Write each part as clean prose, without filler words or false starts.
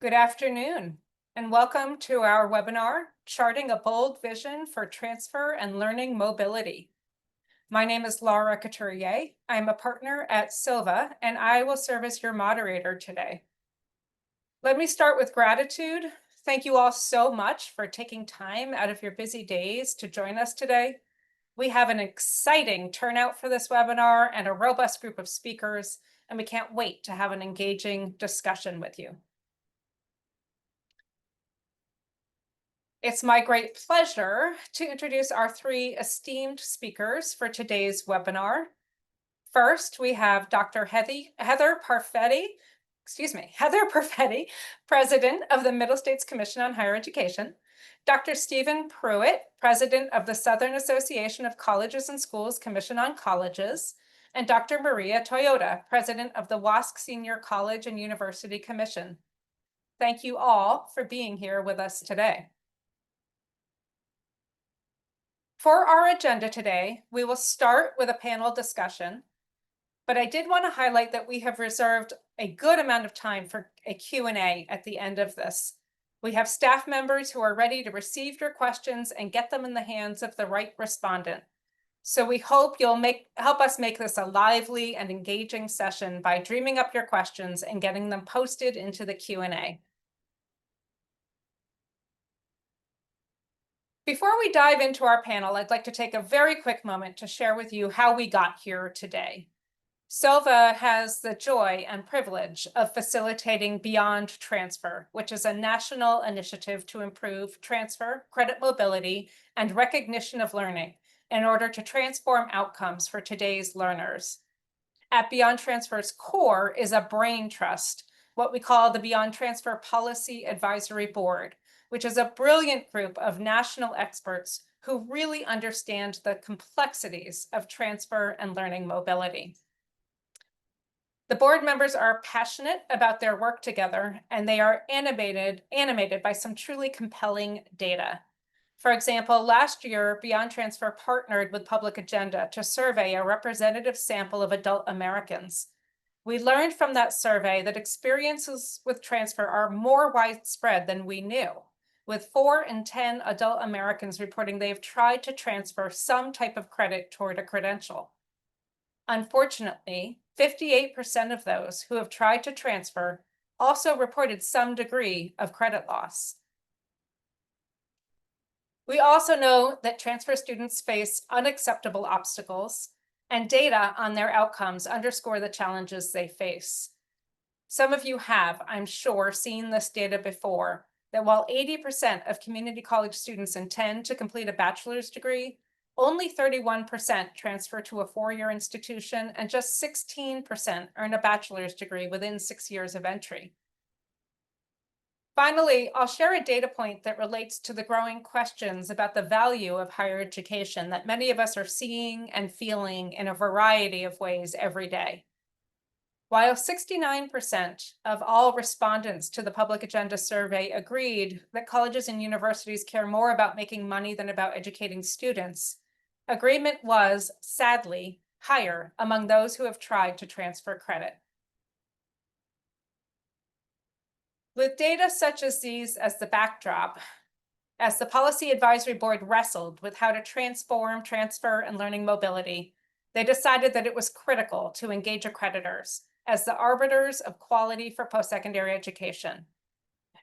Good afternoon, and welcome to our webinar, Charting a Bold Vision for Transfer and Learning Mobility. My name is Laura Couturier. I'm a partner at Silva, and I will serve as your moderator today. Let me start with gratitude. Thank you all so much for taking time out of your busy days to join us today. We have an exciting turnout for this webinar and a robust group of speakers, and we can't wait to have an engaging discussion with you. It's my great pleasure to introduce our three esteemed speakers for today's webinar. First, we have Dr. Heather Perfetti, President of the Middle States Commission on Higher Education, Dr. Stephen Pruitt, President of the Southern Association of Colleges and Schools Commission on Colleges, and Dr. Maria Toyota, President of the WASC Senior College and University Commission. Thank you all for being here with us today. For our agenda today, we will start with a panel discussion, but I did want to highlight that we have reserved a good amount of time for a Q&A at the end of this. We have staff members who are ready to receive your questions and get them in the hands of the right respondent. So we hope you'll help us make this a lively and engaging session by dreaming up your questions and getting them posted into the Q&A. Before we dive into our panel, I'd like to take a very quick moment to share with you how we got here today. Silva has the joy and privilege of facilitating Beyond Transfer, which is a national initiative to improve transfer, credit mobility, and recognition of learning in order to transform outcomes for today's learners. At Beyond Transfer's core is a brain trust, what we call the Beyond Transfer Policy Advisory Board, which is a brilliant group of national experts who really understand the complexities of transfer and learning mobility. The board members are passionate about their work together, and they are animated by some truly compelling data. For example, last year, Beyond Transfer partnered with Public Agenda to survey a representative sample of adult Americans. We learned from that survey that experiences with transfer are more widespread than we knew, with 4 in 10 adult Americans reporting they have tried to transfer some type of credit toward a credential. Unfortunately, 58% of those who have tried to transfer also reported some degree of credit loss. We also know that transfer students face unacceptable obstacles, and data on their outcomes underscore the challenges they face. Some of you have, I'm sure, seen this data before, that while 80% of community college students intend to complete a bachelor's degree, only 31% transfer to a 4-year institution, and just 16% earn a bachelor's degree within 6 years of entry. Finally, I'll share a data point that relates to the growing questions about the value of higher education that many of us are seeing and feeling in a variety of ways every day. While 69% of all respondents to the Public Agenda survey agreed that colleges and universities care more about making money than about educating students, agreement was, sadly, higher among those who have tried to transfer credit. With data such as these as the backdrop, as the Policy Advisory Board wrestled with how to transform transfer and learning mobility, they decided that it was critical to engage accreditors as the arbiters of quality for post-secondary education.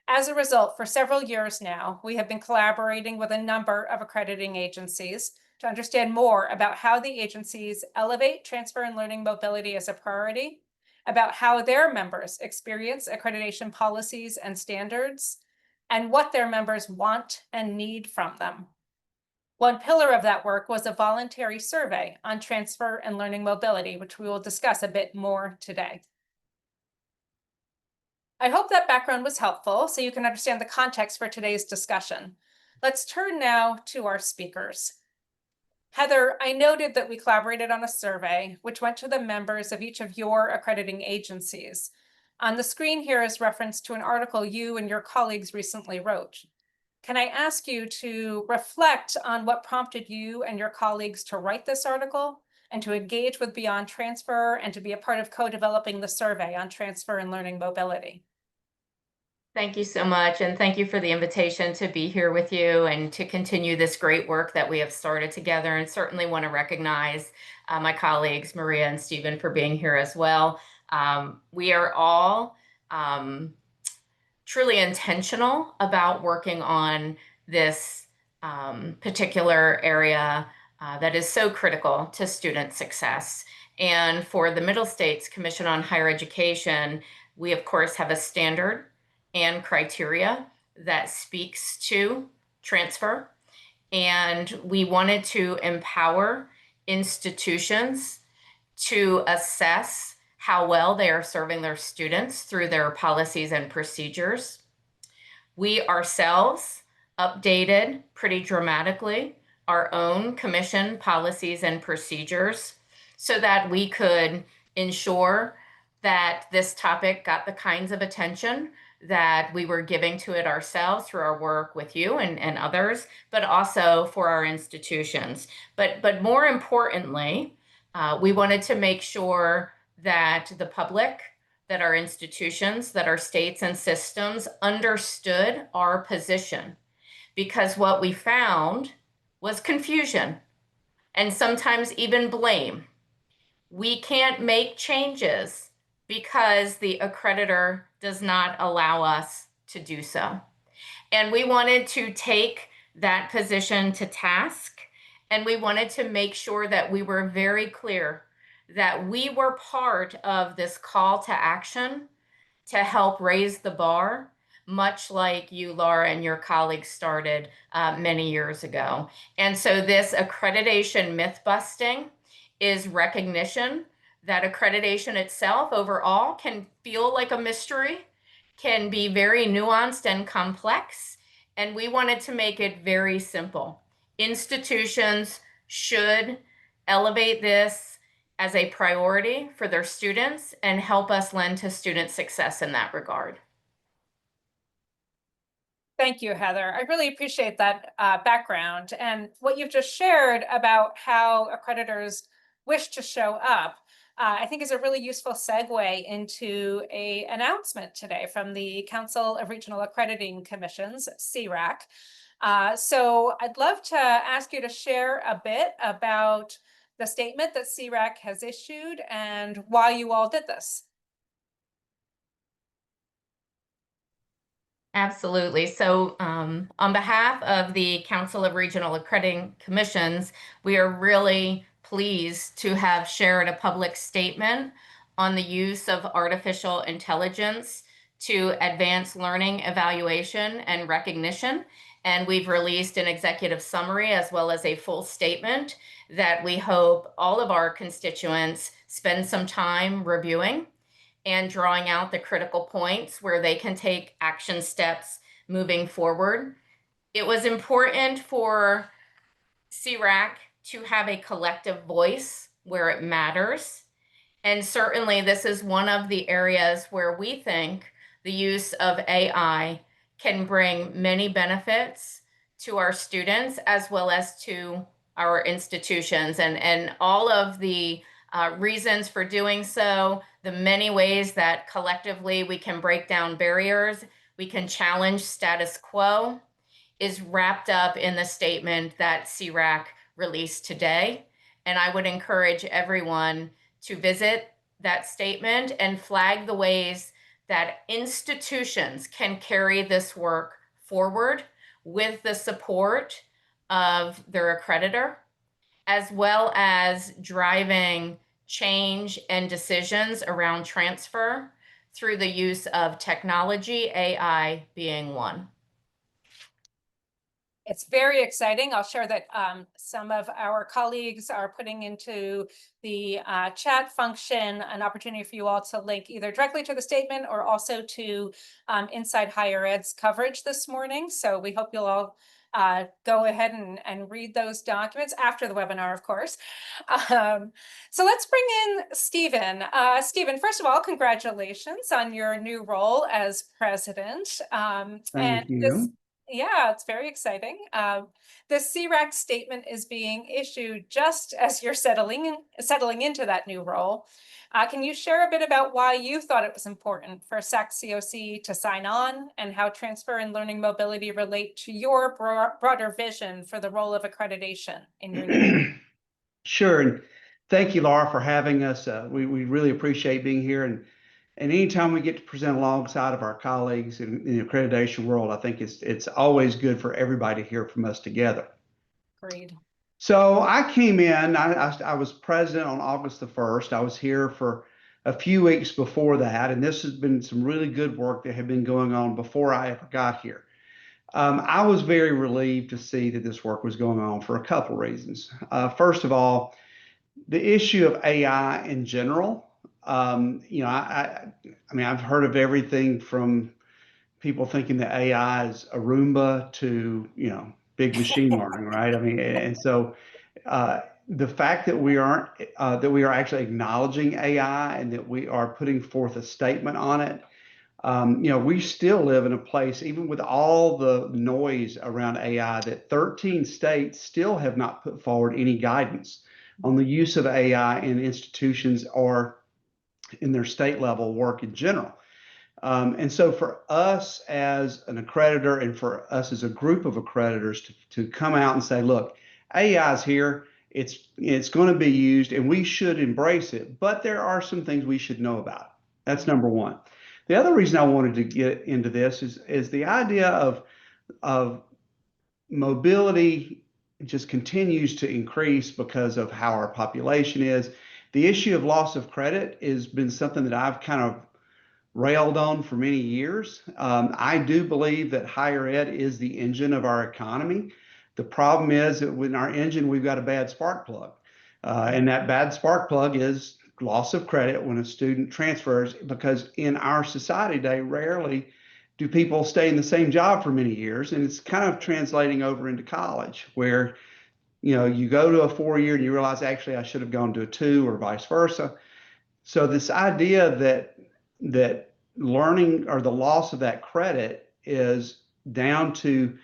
As a result, for several years now, we have been collaborating with a number of accrediting agencies to understand more about how the agencies elevate transfer and learning mobility as a priority, about how their members experience accreditation policies and standards, and what their members want and need from them. One pillar of that work was a voluntary survey on transfer and learning mobility, which we will discuss a bit more today. I hope that background was helpful so you can understand the context for today's discussion. Let's turn now to our speakers. Heather, I noted that we collaborated on a survey which went to the members of each of your accrediting agencies. On the screen here is reference to an article you and your colleagues recently wrote. Can I ask you to reflect on what prompted you and your colleagues to write this article and to engage with Beyond Transfer and to be a part of co-developing the survey on transfer and learning mobility? Thank you so much. And thank you for the invitation to be here with you and to continue this great work that we have started together. And certainly want to recognize my colleagues, Maria and Stephen, for being here as well. We are all truly intentional about working on this particular area that is so critical to student success. And for the Middle States Commission on Higher Education, we of course have a standard and criteria that speaks to transfer. And we wanted to empower institutions to assess how well they are serving their students through their policies and procedures. We ourselves updated pretty dramatically our own commission policies and procedures so that we could ensure that this topic got the kinds of attention that we were giving to it ourselves through our work with you and others, but also for our institutions. But more importantly, we wanted to make sure that the public, that our institutions, that our states and systems understood our position, because what we found was confusion and sometimes even blame. We can't make changes because the accreditor does not allow us to do so. And we wanted to take that position to task, and we wanted to make sure that we were very clear that we were part of this call to action to help raise the bar, much like you, Laura, and your colleagues started many years ago. And so this accreditation myth busting is recognition that accreditation itself overall can feel like a mystery, can be very nuanced and complex, and we wanted to make it very simple. Institutions should elevate this as a priority for their students and help us lend to student success in that regard. Thank you, Heather. I really appreciate that background and what you've just shared about how accreditors wish to show up. I think is a really useful segue into an announcement today from the Council of Regional Accrediting Commissions, CRAC. So I'd love to ask you to share a bit about the statement that CRAC has issued and why you all did this. Absolutely. So on behalf of the Council of Regional Accrediting Commissions, we are really pleased to have shared a public statement on the use of artificial intelligence to advance learning, evaluation, and recognition. And we've released an executive summary as well as a full statement that we hope all of our constituents spend some time reviewing and drawing out the critical points where they can take action steps moving forward. It was important for CRAC to have a collective voice where it matters. And certainly this is one of the areas where we think the use of AI can bring many benefits to our students as well as to our institutions, and all of the reasons for doing so, the many ways that collectively we can break down barriers, we can challenge status quo, is wrapped up in the statement that CRAC released today. And I would encourage everyone to visit that statement and flag the ways that institutions can carry this work forward with the support of their accreditor, as well as driving change and decisions around transfer through the use of technology, AI being one. It's very exciting. I'll share that some of our colleagues are putting into the chat function an opportunity for you all to link either directly to the statement or also to Inside Higher Ed's coverage this morning. So we hope you'll all go ahead and read those documents after the webinar, of course. So let's bring in Stephen. Stephen, first of all, congratulations on your new role as president. Thank you. Yeah, it's very exciting. The CRAC statement is being issued just as you're settling into that new role. Can you share a bit about why you thought it was important for SAC COC to sign on and how transfer and learning mobility relate to your broader vision for the role of accreditation in your new? Sure. And thank you, Laura, for having us. We really appreciate being here. And anytime we get to present alongside of our colleagues in the accreditation world, I think it's always good for everybody to hear from us together. Agreed. So I came in, I was president on August the 1st. I was here for a few weeks before that, and this has been some really good work that had been going on before I ever got here. I was very relieved to see that this work was going on for a couple reasons. First of all, the issue of AI in general. I mean, I've heard of everything from people thinking that AI is a Roomba to, big machine learning, right? I mean, and so the fact that we are actually acknowledging AI and that we are putting forth a statement on it. We still live in a place, even with all the noise around AI, that 13 states still have not put forward any guidance on the use of AI in institutions or in their state level work in general. And so for us as an accreditor and for us as a group of accreditors to come out and say, look, AI is here, it's going to be used and we should embrace it, but there are some things we should know about. That's number one. The other reason I wanted to get into this is the idea of mobility just continues to increase because of how our population is. The issue of loss of credit has been something that I've kind of railed on for many years. I do believe that higher ed is the engine of our economy. The problem is that with our engine, we've got a bad spark plug. And that bad spark plug is loss of credit when a student transfers, because in our society today, rarely do people stay in the same job for many years. And it's kind of translating over into college where, you go to a 4-year and you realize, actually, I should have gone to a 2 or vice versa. So this idea that learning or the loss of that credit is down to,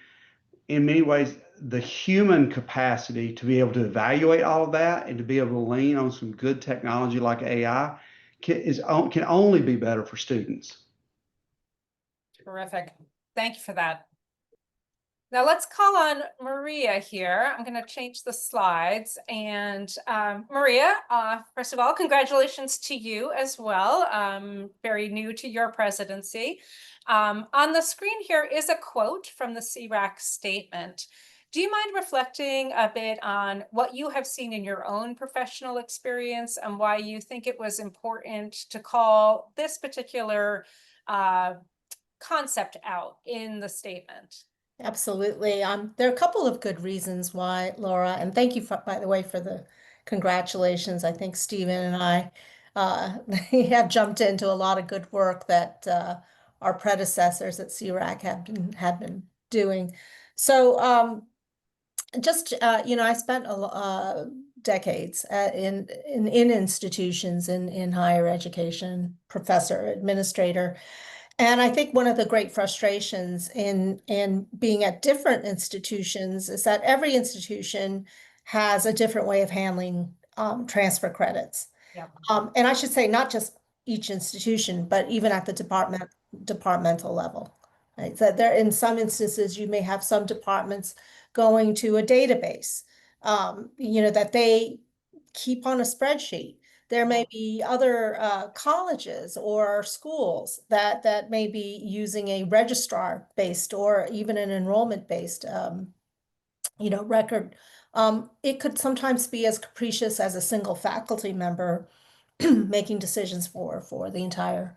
in many ways, the human capacity to be able to evaluate all of that and to be able to lean on some good technology like AI can only be better for students. Terrific. Thank you for that. Now let's call on Maria here. I'm going to change the slides. And Maria, first of all, congratulations to you as well. Very new to your presidency. On the screen here is a quote from the CRAC statement. Do you mind reflecting a bit on what you have seen in your own professional experience and why you think it was important to call this particular concept out in the statement? Absolutely. There are a couple of good reasons why, Laura, and thank you, by the way, for the congratulations. I think Stephen and I have jumped into a lot of good work that our predecessors at CRAC have been doing. So I spent decades in institutions in higher education, professor, administrator. And I think one of the great frustrations in being at different institutions is that every institution has a different way of handling transfer credits. Yep. And I should say not just each institution, but even at the departmental level. Right? So there, in some instances, you may have some departments going to a database, that they keep on a spreadsheet. There may be other colleges or schools that may be using a registrar-based or even an enrollment-based, record. It could sometimes be as capricious as a single faculty member making decisions for the entire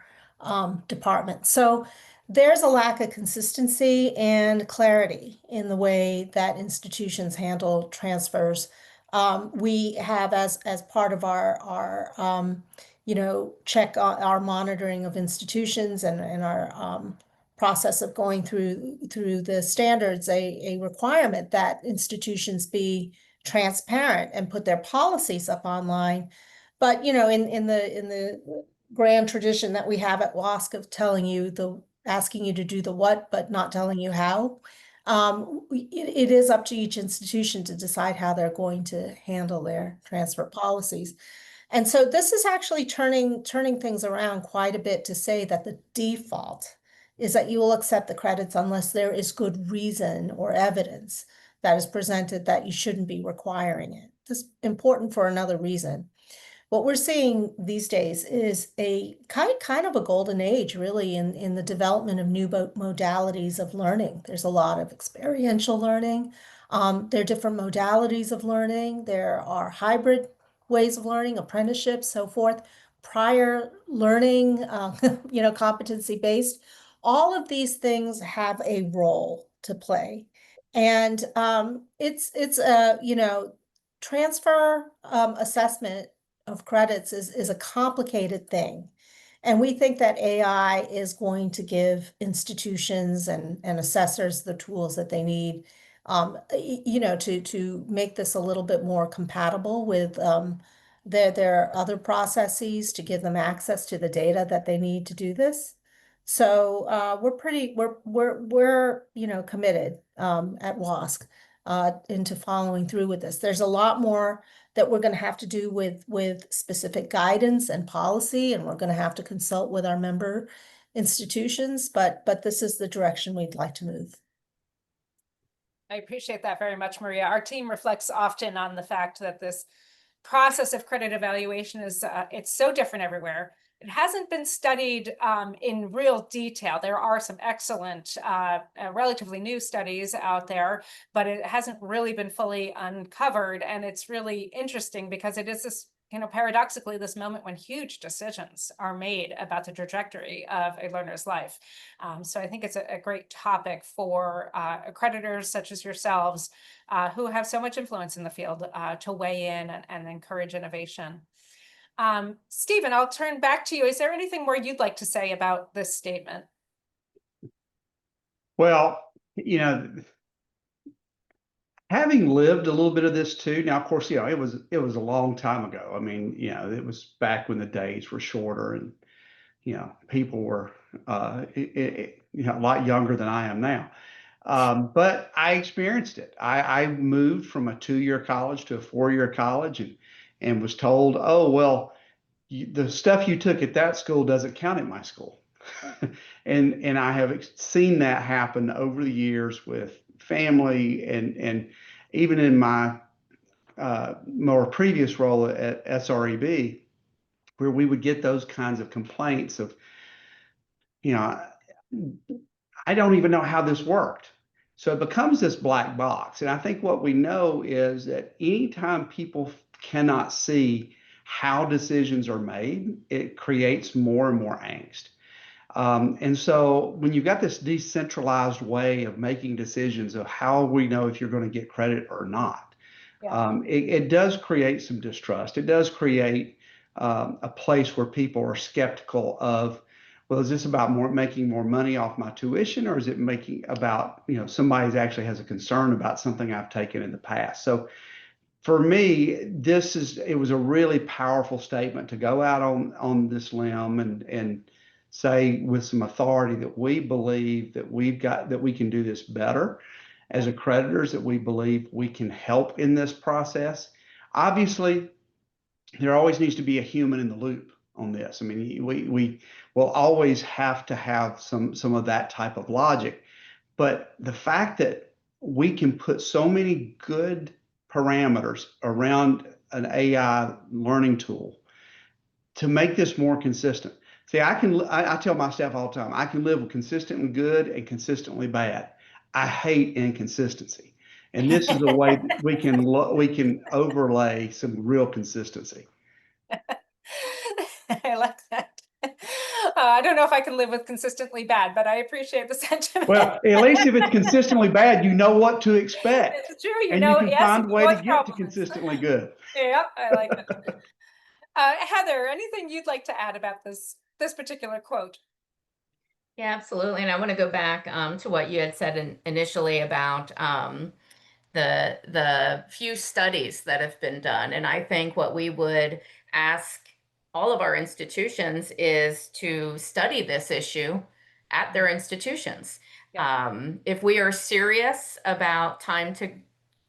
department. So there's a lack of consistency and clarity in the way that institutions handle transfers. We have as part of our check on our monitoring of institutions and our process of going through the standards, a requirement that institutions be transparent and put their policies up online. But in the grand tradition that we have at WASC of asking you to do the what, but not telling you how. It is up to each institution to decide how they're going to handle their transfer policies. And so this is actually turning things around quite a bit to say that the default is that you will accept the credits unless there is good reason or evidence that is presented that you shouldn't be requiring it. This is important for another reason. What we're seeing these days is a kind of a golden age, really, in the development of new modalities of learning. There's a lot of experiential learning. There are different modalities of learning. There are hybrid ways of learning, apprenticeships, so forth, prior learning, competency-based. All of these things have a role to play. And it's transfer assessment of credits is a complicated thing. And we think that AI is going to give institutions and assessors the tools that they need, to make this a little bit more compatible with their other processes, to give them access to the data that they need to do this. So we're committed at WASC into following through with this. There's a lot more that we're going to have to do with specific guidance and policy, and we're going to have to consult with our member institutions, but this is the direction we'd like to move. I appreciate that very much, Maria. Our team reflects often on the fact that this process of credit evaluation is it's so different everywhere. It hasn't been studied in real detail. There are some excellent, relatively new studies out there, but it hasn't really been fully uncovered. And it's really interesting because it is this, paradoxically, this moment when huge decisions are made about the trajectory of a learner's life. So I think it's a great topic for accreditors such as yourselves who have so much influence in the field to weigh in and encourage innovation. Stephen, I'll turn back to you. Is there anything more you'd like to say about this statement? Well, having lived a little bit of this too, now of course, it was a long time ago. I mean, it was back when the days were shorter and people were a lot younger than I am now. But I experienced it. I moved from a 2-year college to a 4-year college and was told, oh, well, the stuff you took at that school doesn't count at my school. and I have seen that happen over the years with family and even in my more previous role at SREB, where we would get those kinds of complaints of, I don't even know how this worked. So it becomes this black box. And I think what we know is that anytime people cannot see how decisions are made, it creates more and more angst. And so when you've got this decentralized way of making decisions of how we know if you're going to get credit or not, it does create some distrust. It does create a place where people are skeptical of, well, is this about making more money off my tuition, or is it making about, somebody actually has a concern about something I've taken in the past? So for me, it was a really powerful statement to go out on this limb and say with some authority that we believe that we can do this better as accreditors, that we believe we can help in this process. Obviously, there always needs to be a human in the loop on this. I mean, we will always have to have some of that type of logic, but the fact that we can put so many good parameters around an AI learning tool to make this more consistent. See, I tell my staff all the time, I can live with consistently good and consistently bad. I hate inconsistency. And this is a way that we can overlay some real consistency. I like that. I don't know if I can live with consistently bad, but I appreciate the sentiment. Well, at least if it's consistently bad, you know what to expect. It's true, and you can find a way to get to consistently good. Yeah, I like it. Heather, anything you'd like to add about this particular quote? Yeah, absolutely. And I want to go back to what you had said initially about the few studies that have been done. And I think what we would ask all of our institutions is to study this issue at their institutions. If we are serious about time to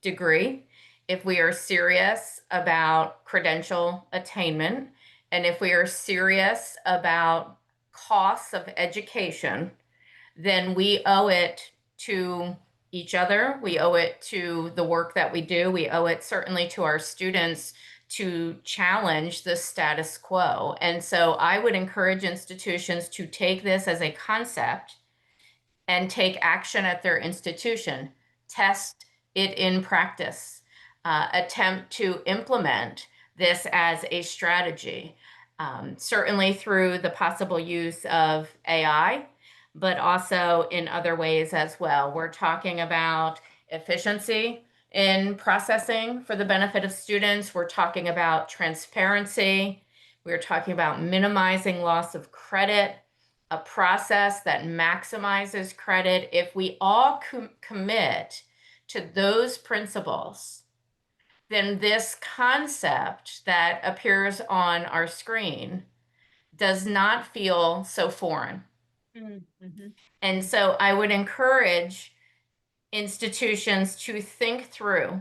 degree, if we are serious about credential attainment, and if we are serious about costs of education, then we owe it to each other. We owe it to the work that we do. We owe it certainly to our students to challenge the status quo. And so I would encourage institutions to take this as a concept and take action at their institution, test it in practice, attempt to implement this as a strategy, certainly through the possible use of AI, but also in other ways as well. We're talking about efficiency in processing for the benefit of students. We're talking about transparency. We're talking about minimizing loss of credit, a process that maximizes credit. If we all commit to those principles, then this concept that appears on our screen does not feel so foreign. Mm-hmm. And so I would encourage institutions to think through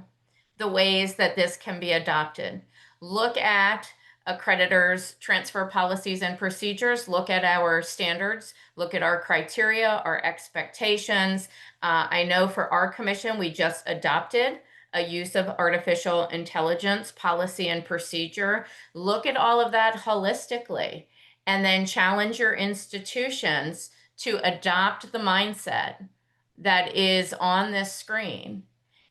the ways that this can be adopted. Look at accreditors' transfer policies and procedures, look at our standards, look at our criteria, our expectations. I know for our commission, we just adopted a use of artificial intelligence policy and procedure. Look at all of that holistically, and then challenge your institutions to adopt the mindset that is on this screen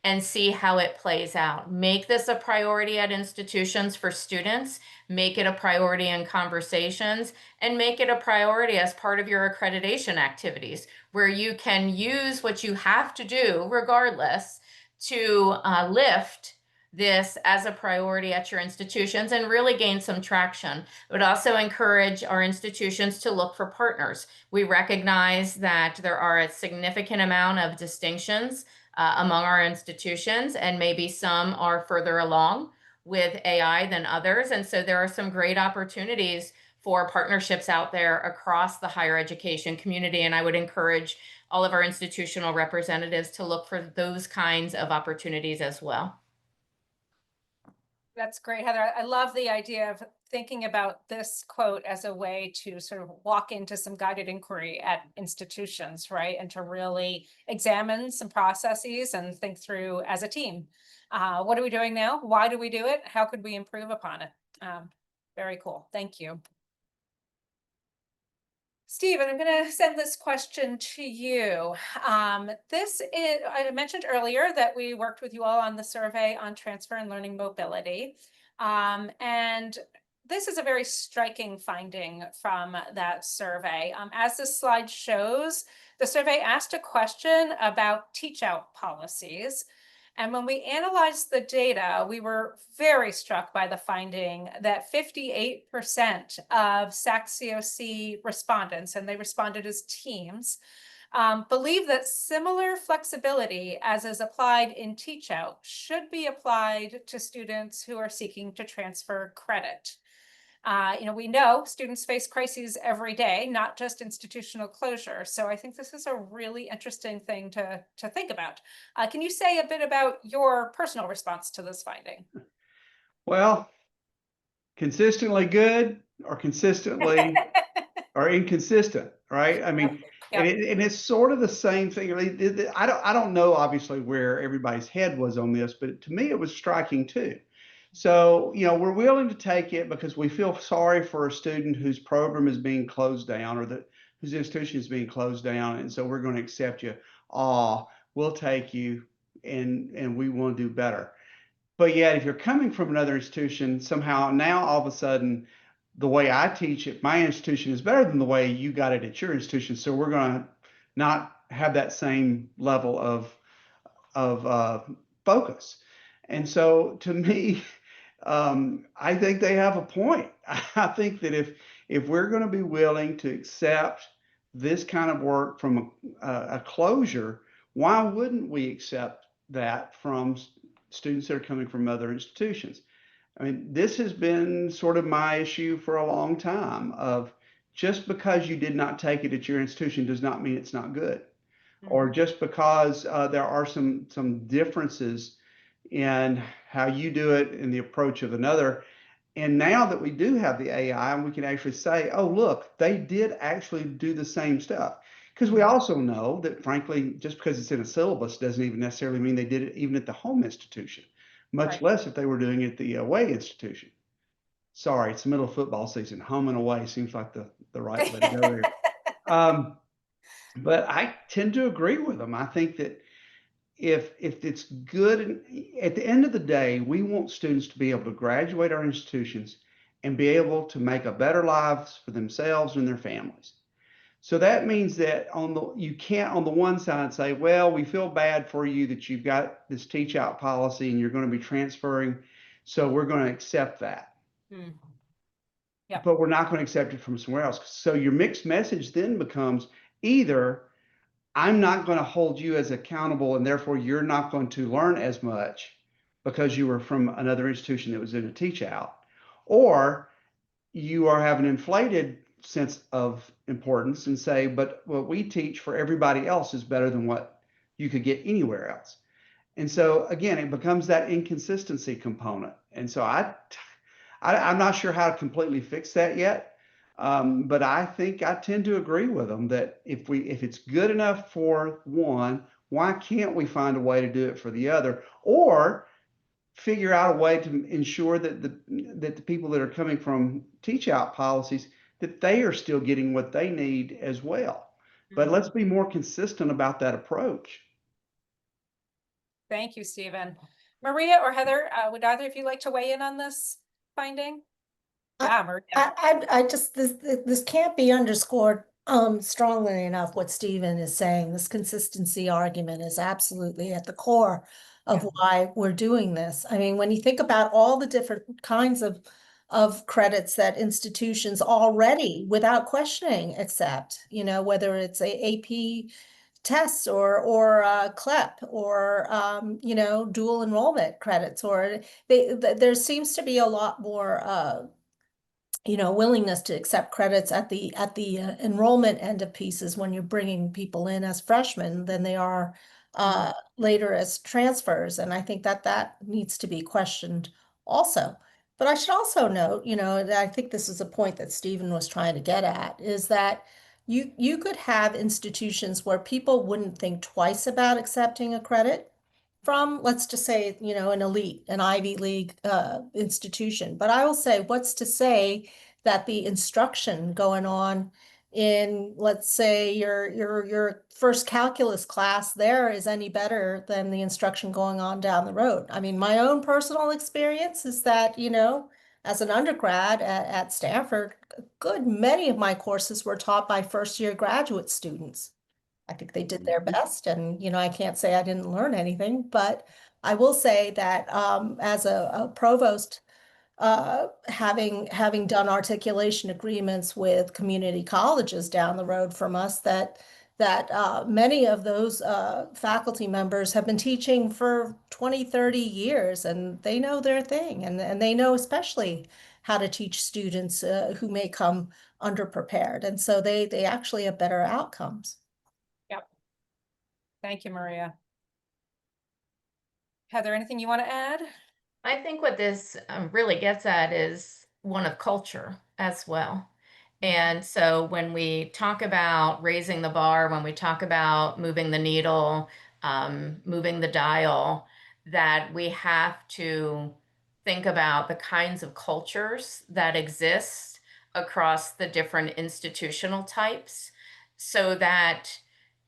and see how it plays out. Make this a priority at institutions for students, make it a priority in conversations, and make it a priority as part of your accreditation activities, where you can use what you have to do regardless to lift this as a priority at your institutions and really gain some traction. I would also encourage our institutions to look for partners. We recognize that there are a significant amount of distinctions among our institutions, and maybe some are further along with AI than others. And so there are some great opportunities for partnerships out there across the higher education community. And I would encourage all of our institutional representatives to look for those kinds of opportunities as well. That's great, Heather. I love the idea of thinking about this quote as a way to sort of walk into some guided inquiry at institutions, right? And to really examine some processes and think through as a team. What are we doing now? Why do we do it? How could we improve upon it? Very cool. Thank you. Stephen, I'm going to send this question to you. I mentioned earlier that we worked with you all on the survey on transfer and learning mobility. And this is a very striking finding from that survey. As this slide shows, the survey asked a question about teach-out policies. And when we analyzed the data, we were very struck by the finding that 58% of SAC-COC respondents, and they responded as teams, believe that similar flexibility as is applied in teach-out should be applied to students who are seeking to transfer credit. We know students face crises every day, not just institutional closure. So I think this is a really interesting thing to think about. Can you say a bit about your personal response to this finding? Well, consistently good or consistently or inconsistent, right? I mean, Yep. and it's sort of the same thing. I don't know obviously where everybody's head was on this, but to me it was striking too. So, we're willing to take it because we feel sorry for a student whose program is being closed down or whose institution is being closed down. And so we're going to accept you. We'll take you and we want to do better. But yet, if you're coming from another institution, somehow now all of a sudden, the way I teach at my institution is better than the way you got it at your institution. So we're going to not have that same level of focus. And so to me, I think they have a point. I think that if we're going to be willing to accept this kind of work from a closure, why wouldn't we accept that from students that are coming from other institutions? I mean, this has been sort of my issue for a long time of just because you did not take it at your institution does not mean it's not good. or just because there are some differences in how you do it and the approach of another. And now that we do have the AI, we can actually say, oh, look, they did actually do the same stuff. Because we also know that, frankly, just because it's in a syllabus doesn't even necessarily mean they did it even at the home institution, much Right. less if they were doing it at the away institution. Sorry, it's the middle of football season. Home and away seems like the right way to go there. But I tend to agree with them. I think that if it's good, at the end of the day, we want students to be able to graduate our institutions and be able to make a better lives for themselves and their families. So that means that you can't on the one side say, well, we feel bad for you that you've got this teach out policy and you're going to be transferring, so we're going to accept that. Mm. Yep. But we're not going to accept it from somewhere else. So your mixed message then becomes either I'm not going to hold you as accountable, and therefore you're not going to learn as much because you were from another institution that was in a teach out, or you are have an inflated sense of importance and say, but what we teach for everybody else is better than what you could get anywhere else. And so again, it becomes that inconsistency component. And so I'm not sure how to completely fix that yet. But I think I tend to agree with them that if it's good enough for one, why can't we find a way to do it for the other, or figure out a way to ensure that the people that are coming from teach out policies, that they are still getting what they need as well. But let's be more consistent about that approach. Thank you, Stephen. Maria or Heather, would either of you like to weigh in on this finding? Yeah, Maria. I just, this can't be underscored strongly enough what Stephen is saying. This consistency argument is absolutely at the core of why we're doing this. I mean, when you think about all the different kinds of credits that institutions already, without questioning, accept, you know, whether it's a AP tests or CLEP or you know, dual enrollment credits, or there seems to be a lot more you know, willingness to accept credits at the enrollment end of pieces when you're bringing people in as freshmen than they are later as transfers. And I think that needs to be questioned also. But I should also note, you know, that I think this is a point that Stephen was trying to get at, is that you could have institutions where people wouldn't think twice about accepting a credit from, let's just say, you know, an elite, an Ivy League institution. But I will say, what's to say that the instruction going on in, let's say, your first calculus class there is any better than the instruction going on down the road? I mean, my own personal experience is that, you know, as an undergrad at Stanford, good many of my courses were taught by first-year graduate students. I think they did their best, and you know, I can't say I didn't learn anything, but I will say that as a provost, having done articulation agreements with community colleges down the road from us, that many of those faculty members have been teaching for 20, 30 years, and they know their thing, and they know especially how to teach students who may come underprepared, and so they actually have better outcomes. Thank you, Maria. Heather, anything you want to add? I think what this really gets at is one of culture as well. And so when we talk about raising the bar, when we talk about moving the needle, moving the dial, that we have to think about the kinds of cultures that exist across the different institutional types, so that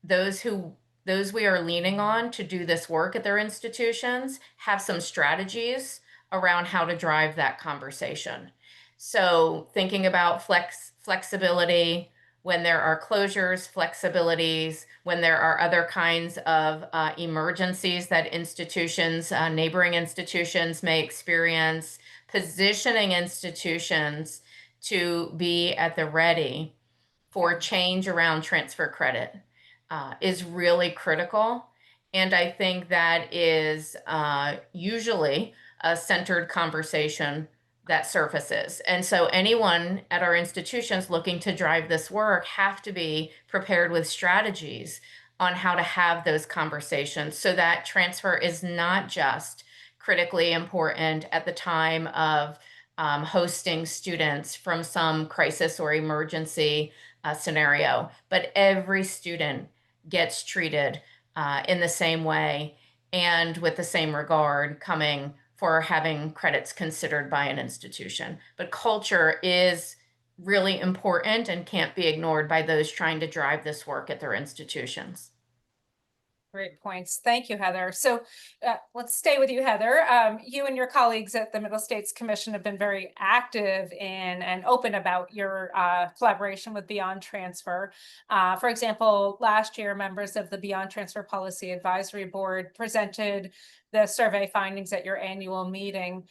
those we are leaning on to do this work at their institutions have some strategies around how to drive that conversation. So thinking about flexibility when there are closures, flexibilities when there are other kinds of emergencies that institutions, neighboring institutions may experience, positioning institutions to be at the ready for change around transfer credit is really critical. And I think that is usually a centered conversation that surfaces. And so anyone at our institutions looking to drive this work have to be prepared with strategies on how to have those conversations so that transfer is not just critically important at the time of hosting students from some crisis or emergency scenario, but every student gets treated in the same way and with the same regard coming for having credits considered by an institution. But culture is really important and can't be ignored by those trying to drive this work at their institutions. Great points. Thank you, Heather. So let's stay with you, Heather. You and your colleagues at the Middle States Commission have been very active in and open about your collaboration with Beyond Transfer. For example, last year, members of the Beyond Transfer Policy Advisory Board presented the survey findings at your annual meeting.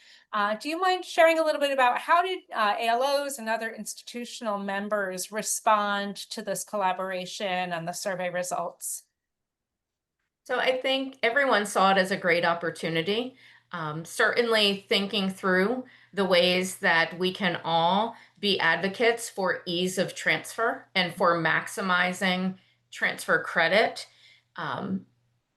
Do you mind sharing a little bit about how did ALOs and other institutional members respond to this collaboration and the survey results? So I think everyone saw it as a great opportunity. Certainly thinking through the ways that we can all be advocates for ease of transfer and for maximizing transfer credit.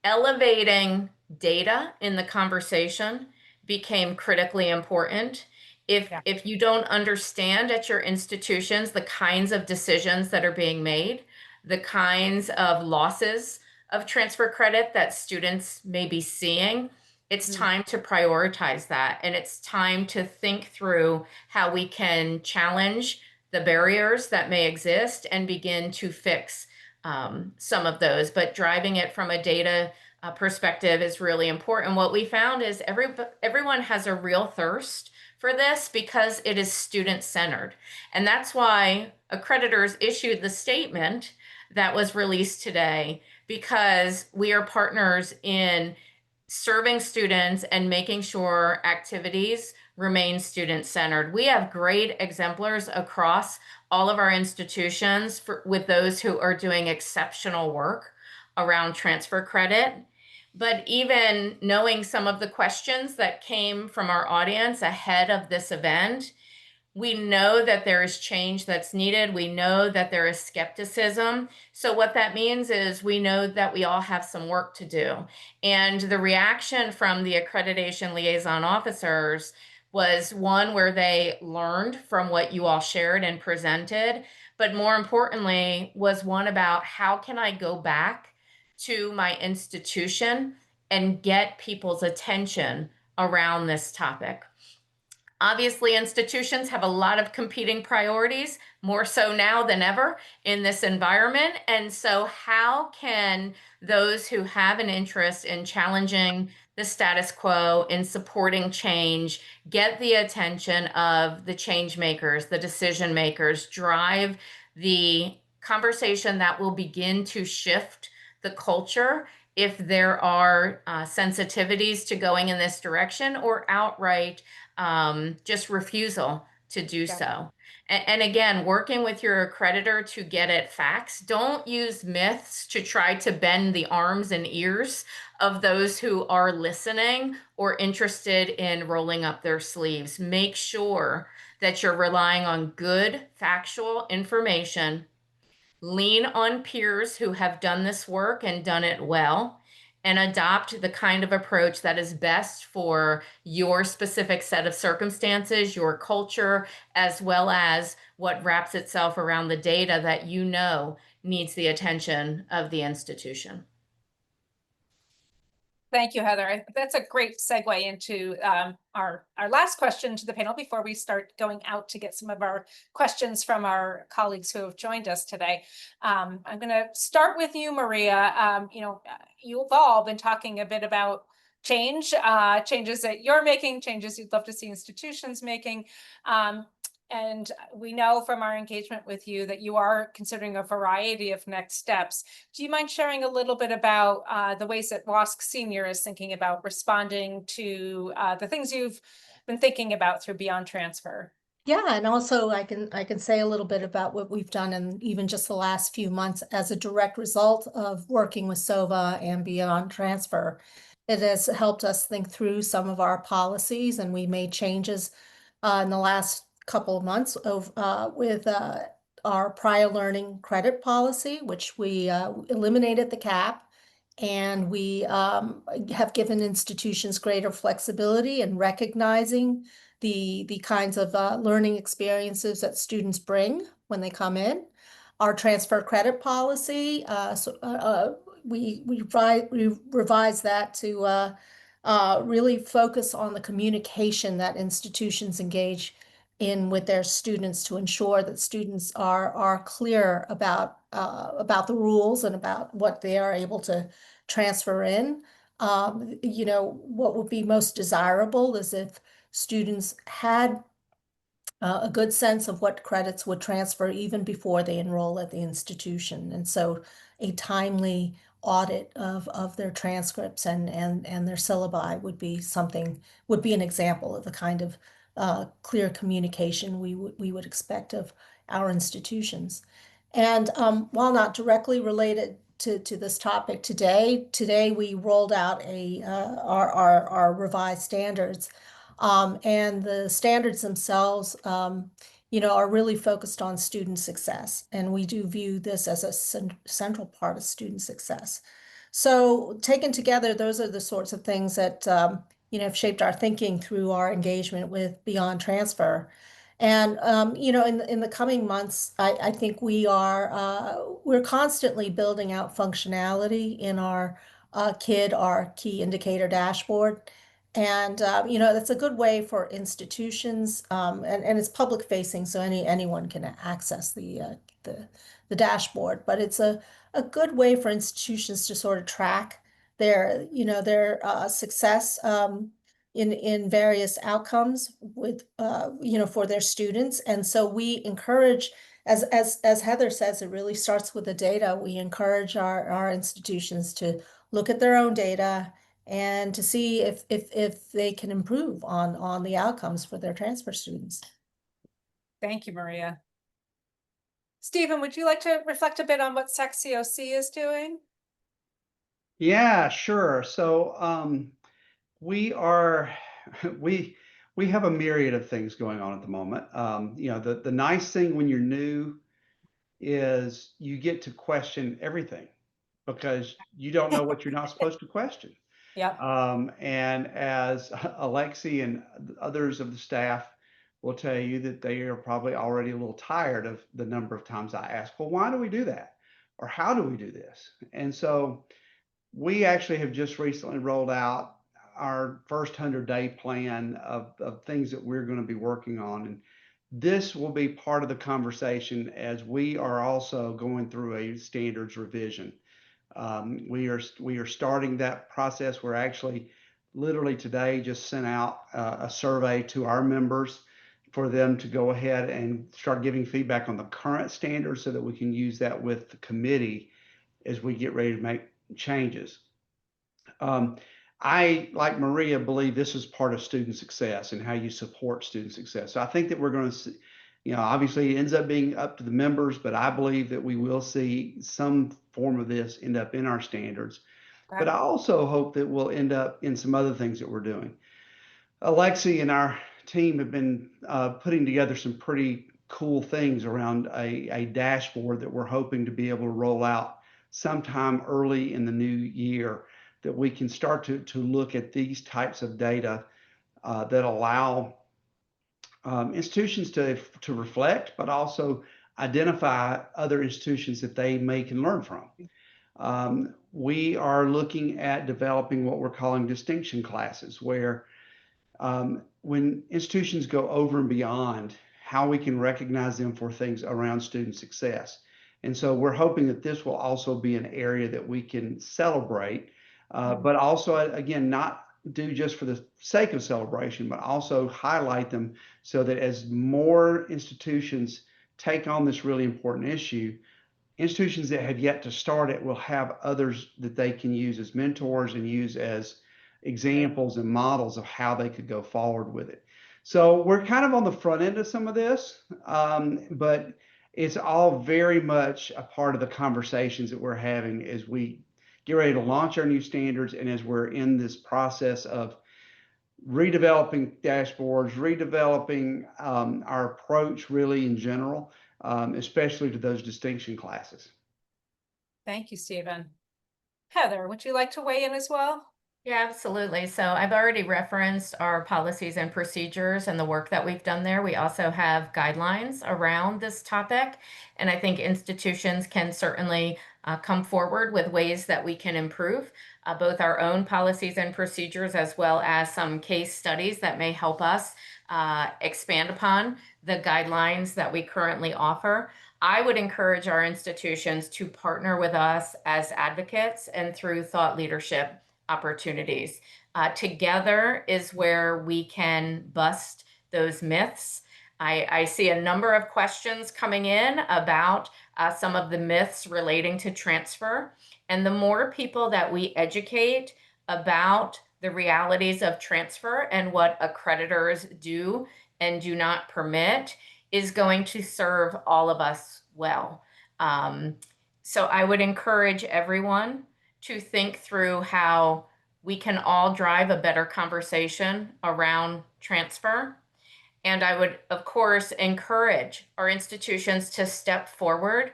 Elevating data in the conversation became critically important. If you don't understand at your institutions the kinds of decisions that are being made, the kinds of losses of transfer credit that students may be seeing, it's time to prioritize that. And it's time to think through how we can challenge the barriers that may exist and begin to fix some of those. But driving it from a data perspective is really important. What we found is everyone has a real thirst for this because it is student-centered. And that's why accreditors issued the statement that was released today, because we are partners in serving students and making sure activities remain student-centered. We have great exemplars across all of our institutions with those who are doing exceptional work around transfer credit. But even knowing some of the questions that came from our audience ahead of this event, we know that there is change that's needed. We know that there is skepticism. So what that means is we know that we all have some work to do. And the reaction from the accreditation liaison officers was one where they learned from what you all shared and presented, but more importantly was one about how can I go back to my institution and get people's attention around this topic. Obviously, institutions have a lot of competing priorities, more so now than ever in this environment. And so how can those who have an interest in challenging the status quo, in supporting change, get the attention of the change makers, the decision makers, drive the conversation that will begin to shift the culture if there are sensitivities to going in this direction or outright just refusal to do so. And again, working with your accreditor to get at facts. Don't use myths to try to bend the arms and ears of those who are listening or interested in rolling up their sleeves. Make sure that you're relying on good factual information. Lean on peers who have done this work and done it well, and adopt the kind of approach that is best for your specific set of circumstances, your culture, as well as what wraps itself around the data that you know needs the attention of the institution. Thank you, Heather. That's a great segue into our last question to the panel before we start going out to get some of our questions from our colleagues who have joined us today. I'm going to start with you, Maria. You've all been talking a bit about changes that you're making, changes you'd love to see institutions making. And we know from our engagement with you that you are considering a variety of next steps. Do you mind sharing a little bit about the ways that WASC Senior is thinking about responding to the things you've been thinking about through Beyond Transfer? Yeah, and also I can say a little bit about what we've done in even just the last few months as a direct result of working with SOVA and Beyond Transfer. It has helped us think through some of our policies, and we made changes in the last couple of months with our prior learning credit policy, which we eliminated the cap. And we have given institutions greater flexibility in recognizing the kinds of learning experiences that students bring when they come in. Our transfer credit policy, we revised that to really focus on the communication that institutions engage in with their students to ensure that students are clear about the rules and about what they are able to transfer in. You know, what would be most desirable is if students had a good sense of what credits would transfer even before they enroll at the institution. And so a timely audit of their transcripts and their syllabi would be an example of the kind of clear communication we would expect of our institutions. And while not directly related to this topic today we rolled out our revised standards. And the standards themselves, you know, are really focused on student success. And we do view this as a central part of student success. So taken together, those are the sorts of things that, you know, have shaped our thinking through our engagement with Beyond Transfer. And, you know, in the coming months, I think we're constantly building out functionality in our KID, our key indicator dashboard. And you know, that's a good way for institutions, and it's public facing, so anyone can access the dashboard. But it's a good way for institutions to sort of track their success in various outcomes with you know, for their students. And so we encourage, as Heather says, it really starts with the data. We encourage our institutions to look at their own data and to see if they can improve on the outcomes for their transfer students. Thank you, Maria. Stephen, would you like to reflect a bit on what SecCoc is doing? Yeah, sure. So we are we have a myriad of things going on at the moment. You know, the nice thing when you're new is you get to question everything because you don't know what you're not supposed to question. Yep. And as Alexi and others of the staff will tell you that they are probably already a little tired of the number of times I ask, well, why do we do that? Or how do we do this? And so we actually have just recently rolled out our first 100-day plan of things that we're going to be working on. And this will be part of the conversation as we are also going through a standards revision. We are starting that process. We're actually literally today just sent out a survey to our members for them to go ahead and start giving feedback on the current standards so that we can use that with the committee as we get ready to make changes. I, like Maria, believe this is part of student success and how you support student success. So I think that we're going to see, you know, obviously it ends up being up to the members, but I believe that we will see some form of this end up in our standards. But I also hope that we'll end up in some other things that we're doing. Alexi and our team have been putting together some pretty cool things around a dashboard that we're hoping to be able to roll out sometime early in the new year, that we can start to look at these types of data that allow institutions to reflect, but also identify other institutions that they may can learn from. We are looking at developing what we're calling distinction classes, where when institutions go over and beyond, how we can recognize them for things around student success. And so we're hoping that this will also be an area that we can celebrate, but also, again, not do just for the sake of celebration, but also highlight them so that as more institutions take on this really important issue, institutions that have yet to start it will have others that they can use as mentors and use as examples and models of how they could go forward with it. So we're kind of on the front end of some of this, but it's all very much a part of the conversations that we're having as we get ready to launch our new standards and as we're in this process of redeveloping dashboards, redeveloping our approach really in general. especially to those distinction classes. Thank you, Stephen. Heather, would you like to weigh in as well? Yeah, absolutely. So I've already referenced our policies and procedures and the work that we've done there. We also have guidelines around this topic, and I think institutions can certainly come forward with ways that we can improve both our own policies and procedures, as well as some case studies that may help us expand upon the guidelines that we currently offer. I would encourage our institutions to partner with us as advocates and through thought leadership opportunities. Together is where we can bust those myths. I see a number of questions coming in about some of the myths relating to transfer. And the more people that we educate about the realities of transfer and what accreditors do and do not permit is going to serve all of us well. So I would encourage everyone to think through how we can all drive a better conversation around transfer. And I would, of course, encourage our institutions to step forward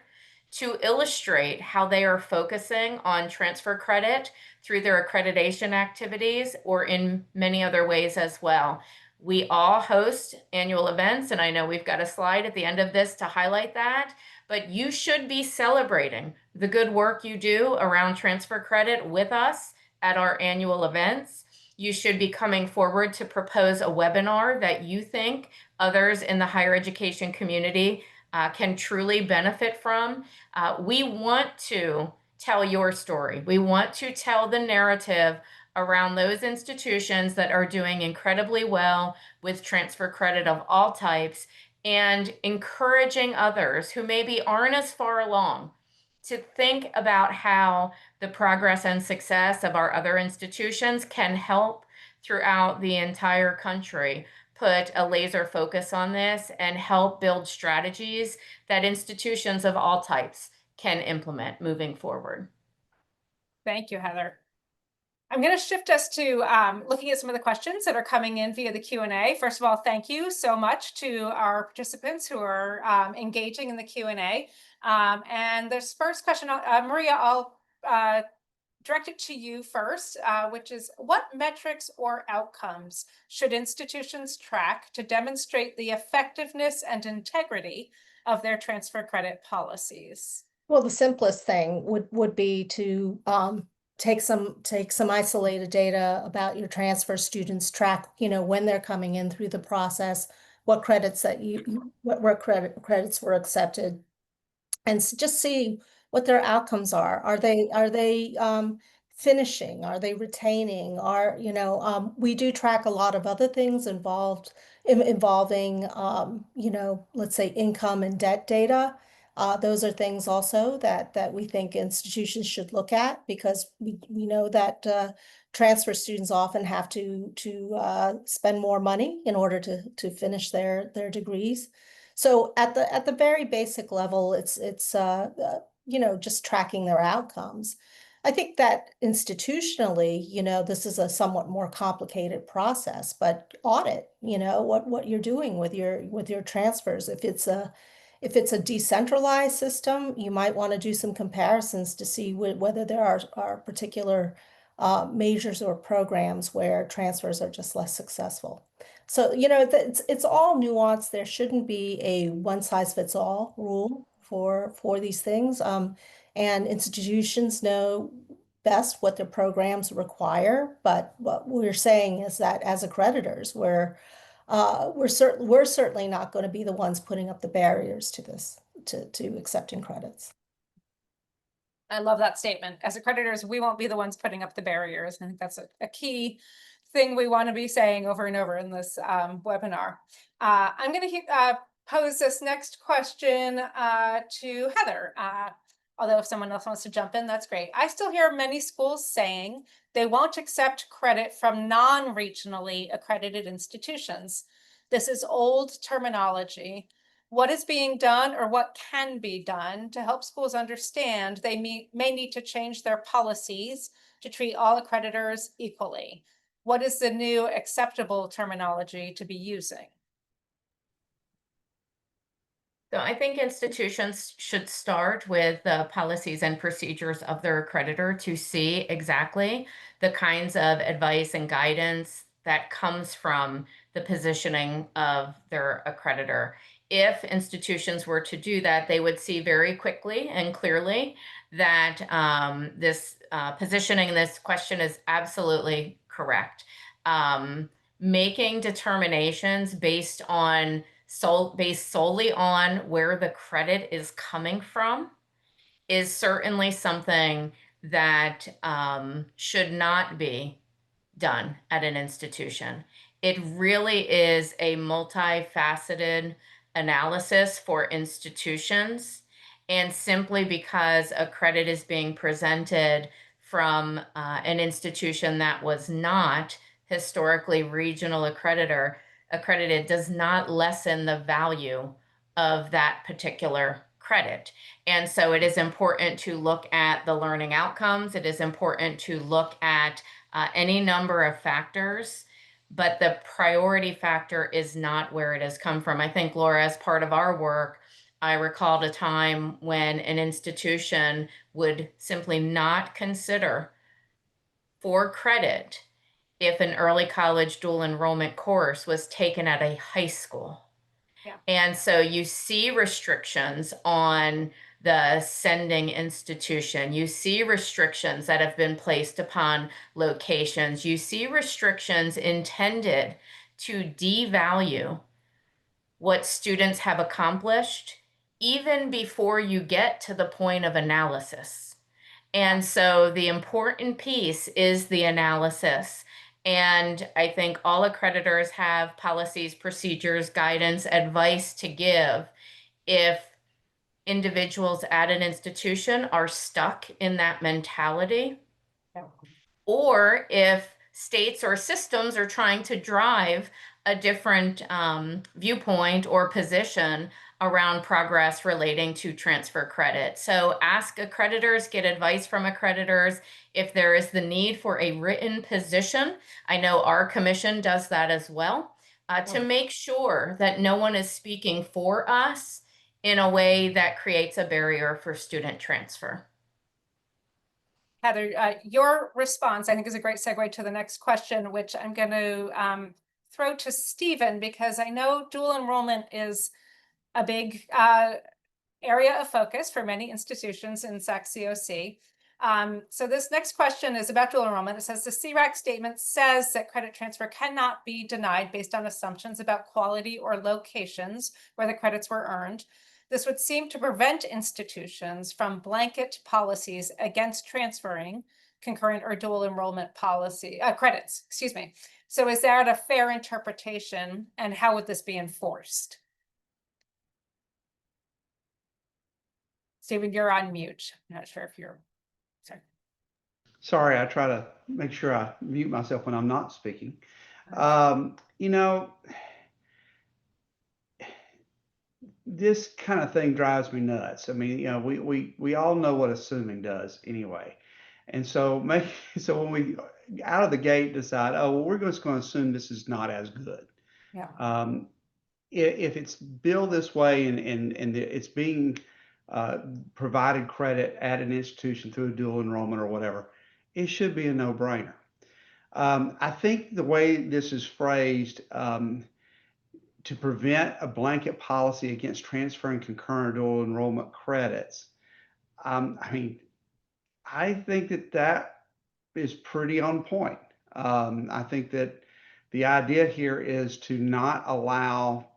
to illustrate how they are focusing on transfer credit through their accreditation activities or in many other ways as well. We all host annual events, and I know we've got a slide at the end of this to highlight that, but you should be celebrating the good work you do around transfer credit with us at our annual events. You should be coming forward to propose a webinar that you think others in the higher education community can truly benefit from. We want to tell your story. We want to tell the narrative around those institutions that are doing incredibly well with transfer credit of all types, and encouraging others who maybe aren't as far along to think about how the progress and success of our other institutions can help throughout the entire country put a laser focus on this and help build strategies that institutions of all types can implement moving forward. Thank you, Heather. I'm going to shift us to looking at some of the questions that are coming in via the Q&A. First of all, thank you so much to our participants who are engaging in the Q&A. And this first question, Maria, I'll direct it to you first, which is, what metrics or outcomes should institutions track to demonstrate the effectiveness and integrity of their transfer credit policies? Well, the simplest thing would be to take some isolated data about your transfer students, track, when they're coming in through the process, what credits that what credits were accepted, and just see what their outcomes are. Are they finishing? Are they retaining? We do track a lot of other things involving let's say income and debt data. Those are things also that we think institutions should look at, because we know that transfer students often have to spend more money in order to finish their degrees. So at the very basic level, it's just tracking their outcomes. I think that institutionally, this is a somewhat more complicated process, but audit, what you're doing with your transfers. If it's a decentralized system, you might want to do some comparisons to see whether there are particular majors or programs where transfers are just less successful. So, it's all nuanced. There shouldn't be a one-size-fits-all rule for these things. And institutions know best what their programs require. But what we're saying is that as accreditors, we're certainly not going to be the ones putting up the barriers to this, to accepting credits. I love that statement. As accreditors, we won't be the ones putting up the barriers. I think that's a key thing we want to be saying over and over in this webinar. I'm going to pose this next question to Heather. Although if someone else wants to jump in, that's great. I still hear many schools saying they won't accept credit from non-regionally accredited institutions. This is old terminology. What is being done, or what can be done to help schools understand they may need to change their policies to treat all accreditors equally? What is the new acceptable terminology to be using? So I think institutions should start with the policies and procedures of their accreditor to see exactly the kinds of advice and guidance that comes from the positioning of their accreditor. If institutions were to do that, they would see very quickly and clearly that this positioning, this question is absolutely correct. Making determinations based solely on where the credit is coming from is certainly something that should not be done at an institution. It really is a multifaceted analysis for institutions. And simply because a credit is being presented from an institution that was not historically regional accredited does not lessen the value of that particular credit. And so it is important to look at the learning outcomes. It is important to look at any number of factors, but the priority factor is not where it has come from. I think, Laura, as part of our work, I recalled a time when an institution would simply not consider for credit if an early college dual enrollment course was taken at a high school. Yeah. And so you see restrictions on the sending institution. You see restrictions that have been placed upon locations. You see restrictions intended to devalue what students have accomplished even before you get to the point of analysis. And so the important piece is the analysis. And I think all accreditors have policies, procedures, guidance, advice to give if individuals at an institution are stuck in that mentality, Yeah. or if states or systems are trying to drive a different viewpoint or position around progress relating to transfer credit. So ask accreditors, get advice from accreditors. If there is the need for a written position, I know our commission does that as well, to make sure that no one is speaking for us in a way that creates a barrier for student transfer. Heather, your response, I think, is a great segue to the next question, which I'm going to throw to Stephen, because I know dual enrollment is a big area of focus for many institutions in SAC-COC. So this next question is about dual enrollment. It says the CRAC statement says that credit transfer cannot be denied based on assumptions about quality or locations where the credits were earned. This would seem to prevent institutions from blanket policies against transferring concurrent or dual enrollment credits, excuse me. So is that a fair interpretation, and how would this be enforced? Stephen, you're on mute. I'm not sure if you're, sorry. Sorry, I try to make sure I mute myself when I'm not speaking. You know, this kind of thing drives me nuts. I mean, you know, we all know what assuming does anyway. And so so when we out of the gate decide, oh, well, we're just going to assume this is not as good. Yeah. If it's billed this way and it's being provided credit at an institution through a dual enrollment or whatever, it should be a no-brainer. I think the way this is phrased, to prevent a blanket policy against transferring concurrent dual enrollment credits, I mean, I think that is pretty on point. I think that the idea here is to not allow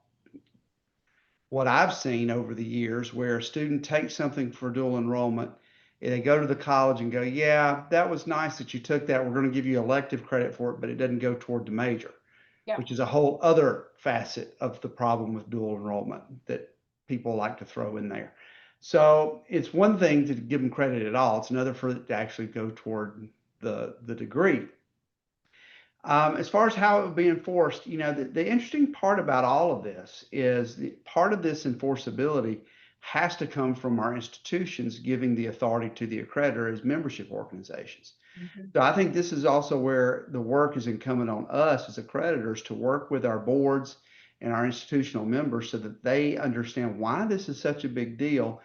what I've seen over the years where a student takes something for dual enrollment and they go to the college and go, yeah, that was nice that you took that. We're going to give you elective credit for it, but it doesn't go toward the major, Yeah. which is a whole other facet of the problem with dual enrollment that people like to throw in there. So it's one thing to give them credit at all. It's another for it to actually go toward the degree. As far as how it would be enforced, you know, the interesting part about all of this is part of this enforceability has to come from our institutions giving the authority to the accreditor as membership organizations. Mm-hmm. So I think this is also where the work is incumbent on us as accreditors to work with our boards and our institutional members so that they understand why this is such a big deal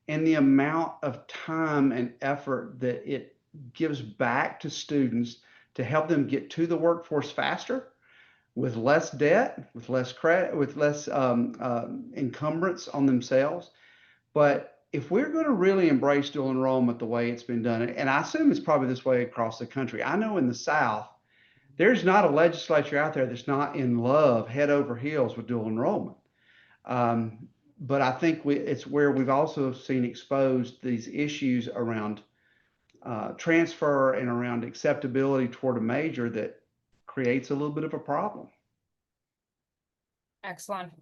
and the amount of time and effort that it gives back to students to help them get to the workforce faster with less debt, with less credit, with less encumbrance on themselves. But if we're going to really embrace dual enrollment the way it's been done, and I assume it's probably this way across the country, I know in the South, there's not a legislature out there that's not in love, head over heels with dual enrollment. But I think it's where we've also seen exposed these issues around transfer and around acceptability toward a major that creates a little bit of a problem. Excellent.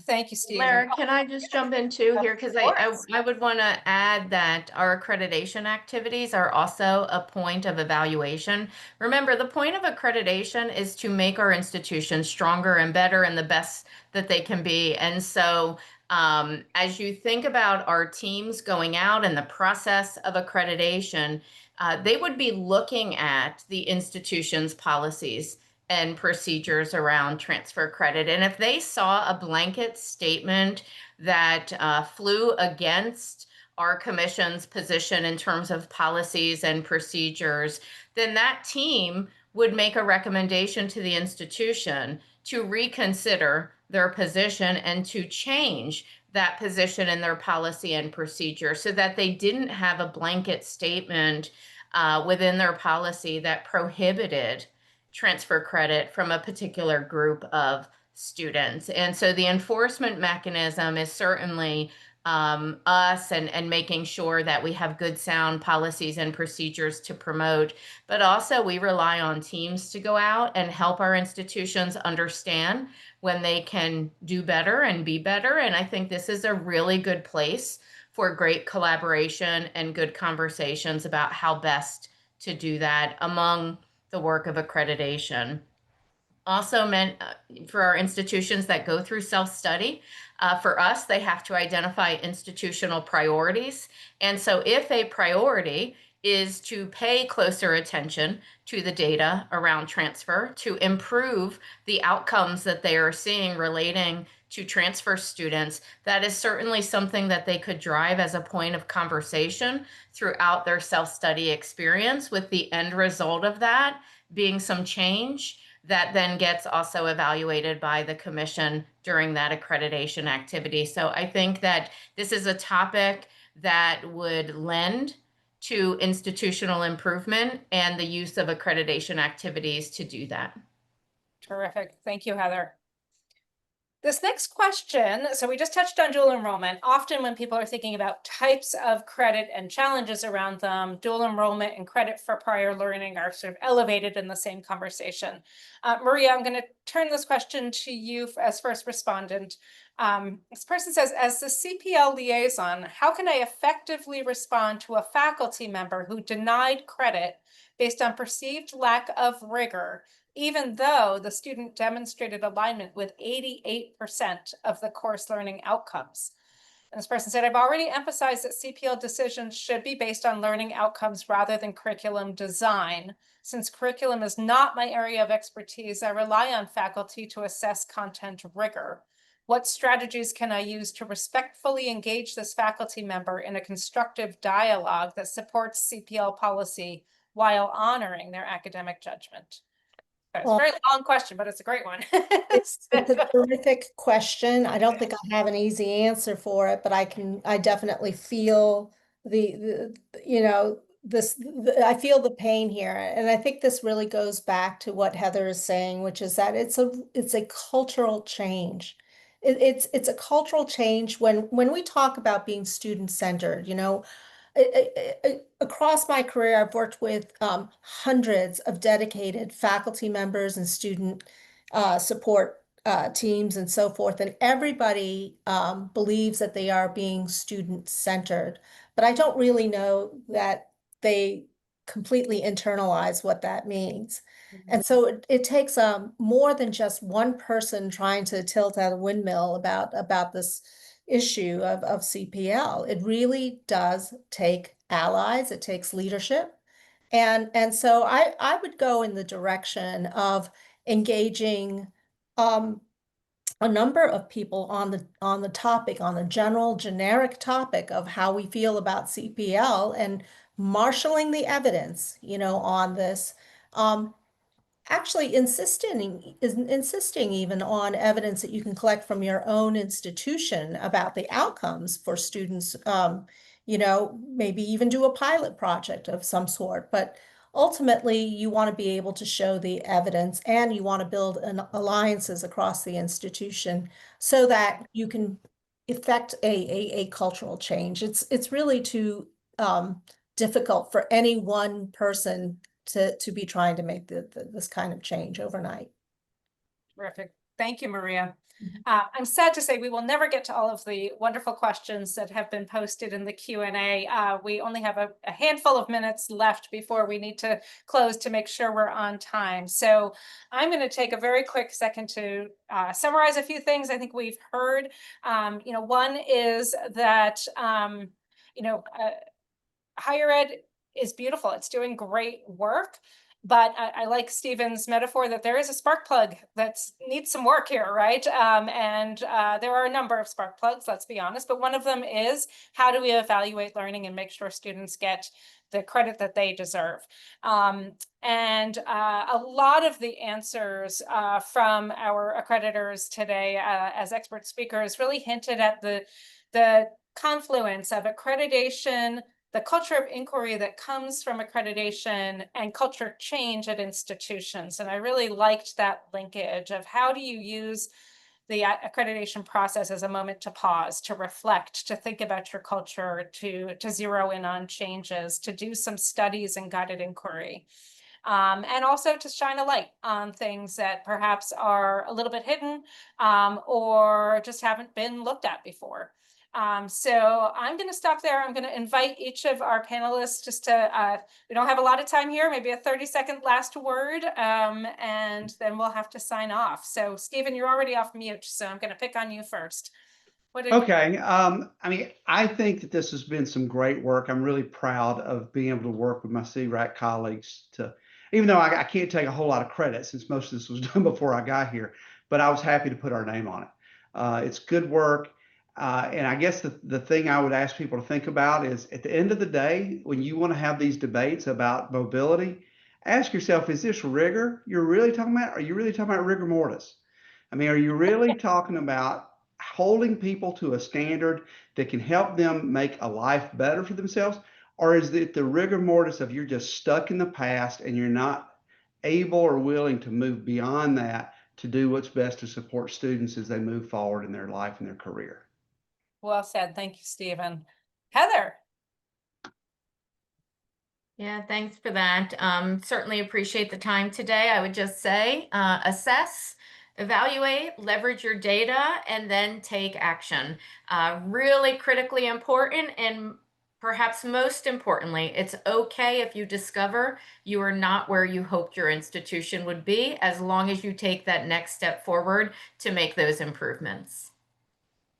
Thank you, Steve. Lara, can I just jump in too here? Because I course. would want to add that our accreditation activities are also a point of evaluation. Remember, the point of accreditation is to make our institutions stronger and better and the best that they can be. And so as you think about our teams going out and the process of accreditation, they would be looking at the institution's policies and procedures around transfer credit. And if they saw a blanket statement that flew against our commission's position in terms of policies and procedures, then that team would make a recommendation to the institution to reconsider their position and to change that position in their policy and procedure so that they didn't have a blanket statement within their policy that prohibited transfer credit from a particular group of students. And so the enforcement mechanism is certainly us and making sure that we have good sound policies and procedures to promote, but also we rely on teams to go out and help our institutions understand when they can do better and be better. And I think this is a really good place for great collaboration and good conversations about how best to do that among the work of accreditation. Also meant for our institutions that go through self-study, for us, they have to identify institutional priorities. And so if a priority is to pay closer attention to the data around transfer, to improve the outcomes that they are seeing relating to transfer students, that is certainly something that they could drive as a point of conversation throughout their self-study experience, with the end result of that being some change that then gets also evaluated by the commission during that accreditation activity. So I think that this is a topic that would lend to institutional improvement and the use of accreditation activities to do that. Terrific. Thank you, Heather. This next question, so we just touched on dual enrollment. Often when people are thinking about types of credit and challenges around them, dual enrollment and credit for prior learning are sort of elevated in the same conversation. Maria, I'm going to turn this question to you as first respondent. This person says, as the CPL liaison, how can I effectively respond to a faculty member who denied credit based on perceived lack of rigor, even though the student demonstrated alignment with 88% of the course learning outcomes? And this person said, I've already emphasized that CPL decisions should be based on learning outcomes rather than curriculum design. Since curriculum is not my area of expertise, I rely on faculty to assess content rigor. What strategies can I use to respectfully engage this faculty member in a constructive dialogue that supports CPL policy while honoring their academic judgment? It's a very long question, but it's a great one. It's a terrific question. I don't think I have an easy answer for it, but I definitely feel I feel the pain here. And I think this really goes back to what Heather is saying, which is that it's a cultural change. It's a cultural change when we talk about being student-centered, across my career, I've worked with hundreds of dedicated faculty members and student support teams and so forth, and everybody believes that they are being student-centered, but I don't really know that they completely internalize what that means. And so it takes more than just one person trying to tilt at a windmill about this issue of CPL. It really does take allies. It takes leadership. And so I would go in the direction of engaging a number of people on the topic, on the general generic topic of how we feel about CPL and marshaling the evidence, on this. Actually insisting even on evidence that you can collect from your own institution about the outcomes for students, maybe even do a pilot project of some sort. But ultimately, you want to be able to show the evidence, and you want to build alliances across the institution so that you can effect a cultural change. It's really too difficult for any one person to be trying to make this kind of change overnight. Terrific. Thank you, Maria. I'm sad to say we will never get to all of the wonderful questions that have been posted in the Q&A. We only have a handful of minutes left before we need to close to make sure we're on time. So I'm going to take a very quick second to summarize a few things I think we've heard. One is that, higher ed is beautiful. It's doing great work. But I like Stephen's metaphor that there is a spark plug that needs some work here, right? There are a number of spark plugs, let's be honest, but one of them is how do we evaluate learning and make sure students get the credit that they deserve? A lot of the answers from our accreditors today as expert speakers really hinted at the confluence of accreditation, the culture of inquiry that comes from accreditation, and culture change at institutions. And I really liked that linkage of how do you use the accreditation process as a moment to pause, to reflect, to think about your culture, to zero in on changes, to do some studies and guided inquiry. And also to shine a light on things that perhaps are a little bit hidden or just haven't been looked at before. So I'm going to stop there. I'm going to invite each of our panelists just to, we don't have a lot of time here, maybe a 30-second last word, and then we'll have to sign off. So Stephen, you're already off mute, so I'm going to pick on you first. Okay. I think that this has been some great work. I'm really proud of being able to work with my CRAC colleagues even though I can't take a whole lot of credit since most of this was done before I got here, but I was happy to put our name on it. It's good work. And I guess the thing I would ask people to think about is at the end of the day, when you want to have these debates about mobility, ask yourself, is this rigor you're really talking about? Are you really talking about rigor mortis? Are you really talking about holding people to a standard that can help them make a life better for themselves? Or is it the rigor mortis of you're just stuck in the past and you're not able or willing to move beyond that to do what's best to support students as they move forward in their life and their career? Well said. Thank you, Stephen. Heather. Yeah, thanks for that. Certainly appreciate the time today. I would just say assess, evaluate, leverage your data, and then take action. Really critically important, and perhaps most importantly, it's okay if you discover you are not where you hoped your institution would be, as long as you take that next step forward to make those improvements.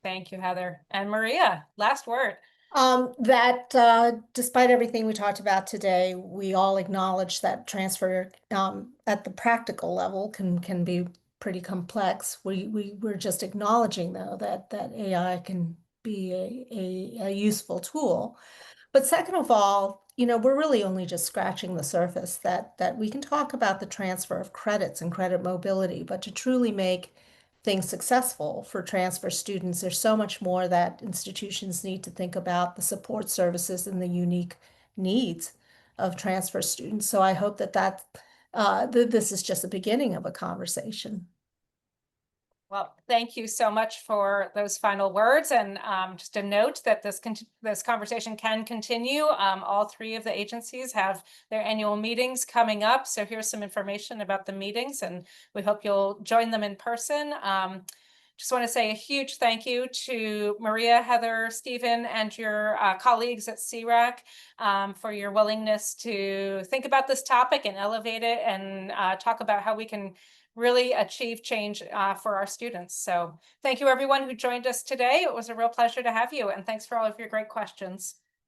Thank you, Heather. And Maria, last word. Despite everything we talked about today, we all acknowledge that transfer at the practical level can be pretty complex. We're just acknowledging, though, that AI can be a useful tool. But second of all, we're really only just scratching the surface that we can talk about the transfer of credits and credit mobility, but to truly make things successful for transfer students, there's so much more that institutions need to think about, the support services and the unique needs of transfer students. So I hope that this is just the beginning of a conversation. Well, thank you so much for those final words. And just a note that this conversation can continue. All three of the agencies have their annual meetings coming up. So here's some information about the meetings, and we hope you'll join them in person. Just want to say a huge thank you to Maria, Heather, Stephen, and your colleagues at CRAC for your willingness to think about this topic and elevate it and talk about how we can really achieve change for our students. So thank you everyone who joined us today. It was a real pleasure to have you, and thanks for all of your great questions.